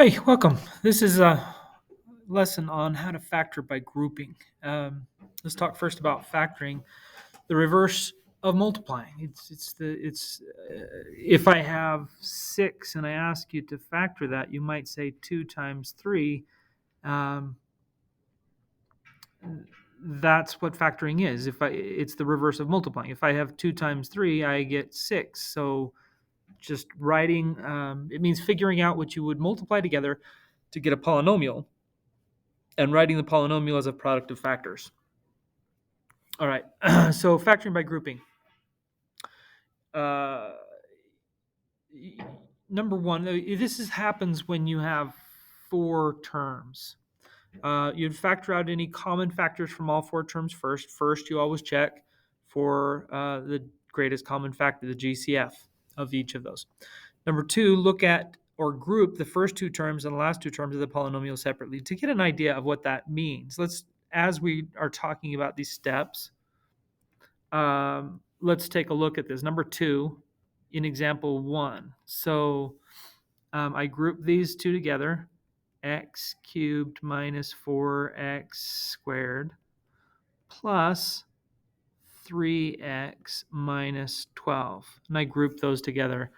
Hi, welcome. This is a lesson on how to factor by grouping. Let's talk first about factoring, the reverse of multiplying. If I have 6 and I ask you to factor that, you might say 2 times 3. Um, that's what factoring is. It's the reverse of multiplying. If I have 2 times 3, I get 6. So just writing, it means figuring out what you would multiply together to get a polynomial, and writing the polynomial as a product of factors. All right, so factoring by grouping. Uh, Number one, happens when you have 4 terms. You'd factor out any common factors from all 4 terms first. First, you always check for the greatest common factor, the GCF of each of those. Number 2, look at or group the first 2 terms and the last 2 terms of the polynomial separately to get an idea of what that means. As we are talking about these steps, let's take a look at this. Number 2, in example 1. So I group these two together, x cubed minus 4x squared plus 3x minus 12. And I group those together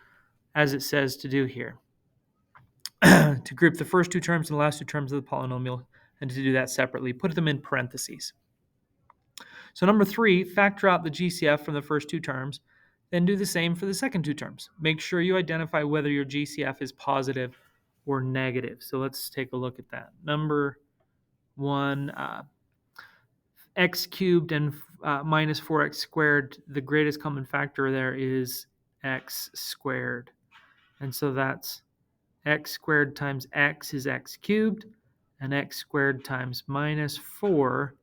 as it says to do here. To group the first 2 terms and the last 2 terms of the polynomial, and to do that separately, put them in parentheses. So number 3, factor out the GCF from the first 2 terms, then do the same for the second 2 terms. Make sure you identify whether your GCF is positive or negative. So let's take a look at that. Number 1, x cubed and minus 4x squared, the greatest common factor there is x squared. And so that's x squared times x is x cubed, and x squared times minus 4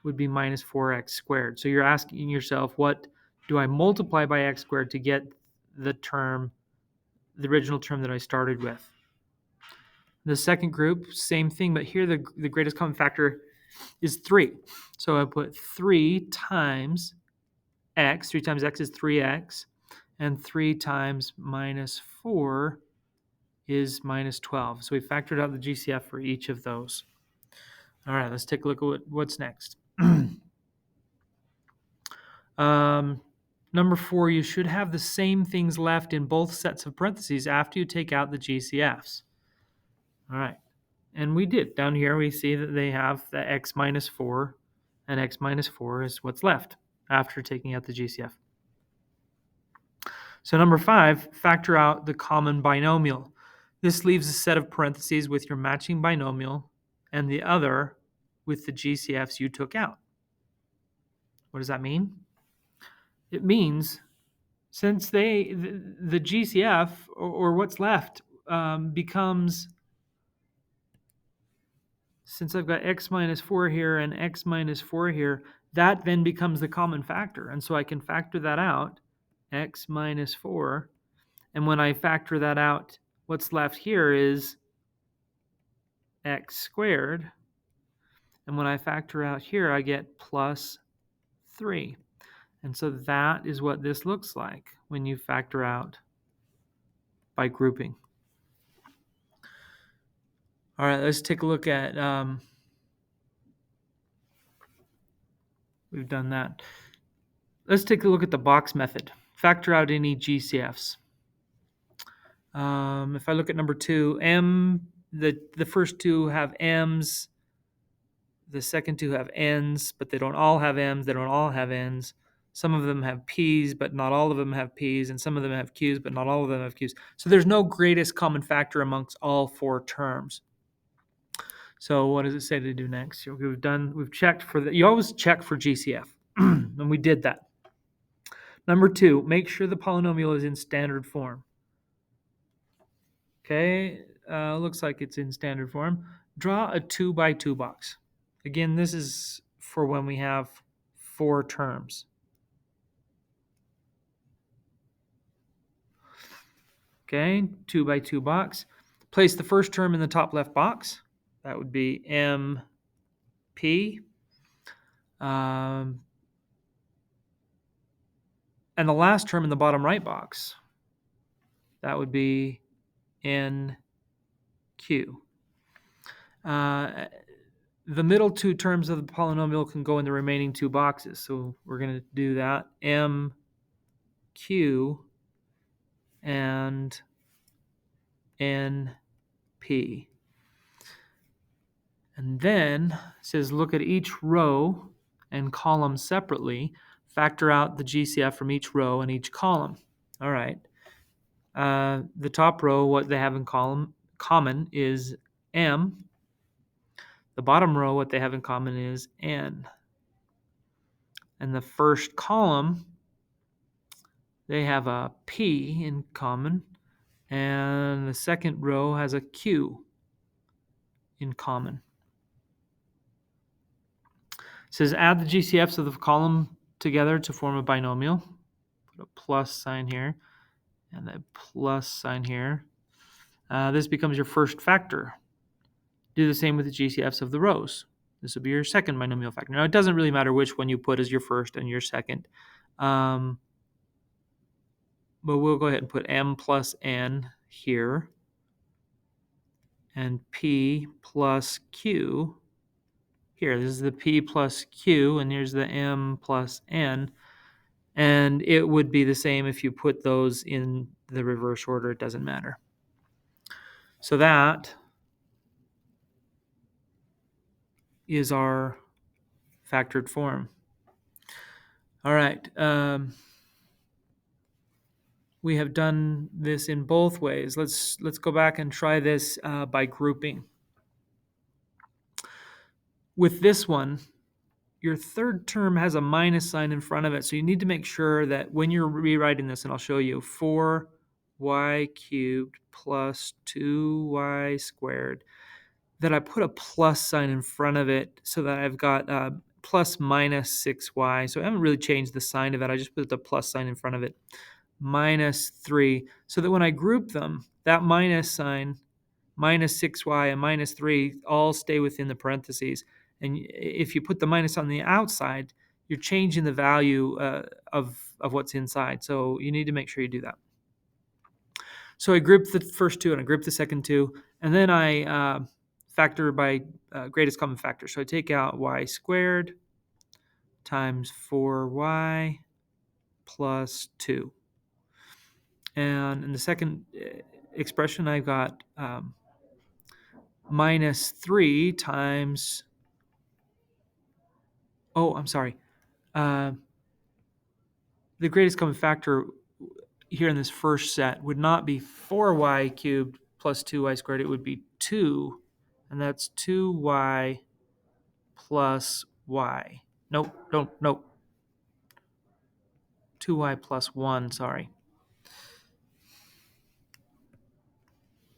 would be minus 4x squared. So you're asking yourself, what do I multiply by x squared to get the original term that I started with? The second group, same thing, but here the greatest common factor is 3. So I put 3 times x. 3 times x is 3x, and 3 times minus 4 is minus 12. So we factored out the GCF for each of those. All right, let's take a look at what's next. Number 4, you should have the same things left in both sets of parentheses after you take out the GCFs. All right, and we did. Down here we see that they have the x minus 4, and x minus 4 is what's left after taking out the GCF. So number 5, factor out the common binomial. This leaves a set of parentheses with your matching binomial and the other with the GCFs you took out. What does that mean? It means since the GCF or what's left becomes, since I've got x minus 4 here and x minus 4 here, that then becomes the common factor. And so I can factor that out, x minus 4. And when I factor that out, what's left here is x squared. And when I factor out here, I get plus 3. And so that is what this looks like when you factor out by grouping. All right, let's take a look at, we've done that. Let's take a look at the box method. Factor out any GCFs. If I look at number 2, the first 2 have m's, the second 2 have n's, but they don't all have m's, they don't all have n's. Some of them have p's, but not all of them have p's, and some of them have q's, but not all of them have q's. So there's no greatest common factor amongst all 4 terms. So what does it say to do next? We've checked for the, you always check for GCF, and we did that. Number 2, make sure the polynomial is in standard form. Okay, looks like it's in standard form. Draw a 2 by 2 box. Again, this is for when we have 4 terms. Okay, 2 by 2 box. Place the first term in the top left box. That would be MP. And the last term in the bottom right box. That would be NP. q. The middle two terms of the polynomial can go in the remaining two boxes. So we're going to do that. M, Q, and N, P. And then it says look at each row and column separately. Factor out the GCF from each row and each column. All right. The top row, what they have in common is M. The bottom row, what they have in common is N. And the first column, they have a P in common. And the second row has a Q in common. It says add the GCFs of the column together to form a binomial. Put a plus sign here and a plus sign here. This becomes your first factor. Do the same with the GCFs of the rows. This will be your second binomial factor. Now, it doesn't really matter which one you put as your first and your second. But we'll go ahead and put M plus N here and P plus Q here. This is the P plus Q, and here's the M plus N. And it would be the same if you put those in the reverse order. It doesn't matter. So that is our factored form. All right. We have done this in both ways. Let's go back and try this by grouping. With this one, your third term has a minus sign in front of it. So you need to make sure that when you're rewriting this, and I'll show you, 4y cubed plus 2y squared, that I put a plus sign in front of it so that I've got plus minus 6y. So I haven't really changed the sign of it. I just put the plus sign in front of it. Minus 3. So that when I group them, that minus sign, minus 6y and minus 3 all stay within the parentheses. And if you put the minus on the outside, you're changing the value of what's inside. So you need to make sure you do that. So I grouped the first two and I grouped the second two. And then I factor by greatest common factor. So I take out y squared times 4y plus 2. And in the second expression, I've got minus 3 times, the greatest common factor here in this first set would not be 4y cubed plus 2y squared. It would be 2, and that's 2y plus y. Nope. 2y plus 1, sorry.